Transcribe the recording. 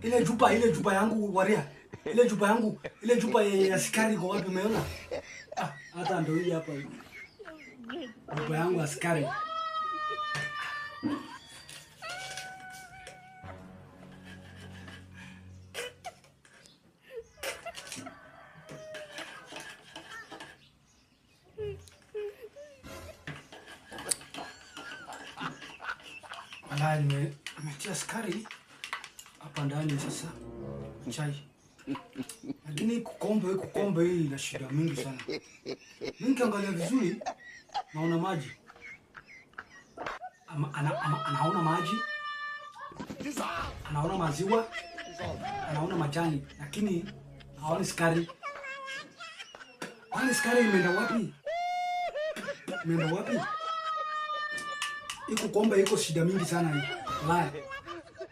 Ile chupa yangu waria. Ile chupa ya sukari kwa wapi umeona? Hata ndio hii hapa. Chupa yangu ya sukari. Ala nimetia sukari hapa ndani sasa chai. Lakini kukombe hii ina shida mingi sana. Mimi kiangalia vizuri naona maji. Anaona maji. Anaona maziwa. Anaona majani, lakini haoni sukari. Kwani sukari imeenda wapi? Iko kombe iko shida mingi sana hii. Wallahi.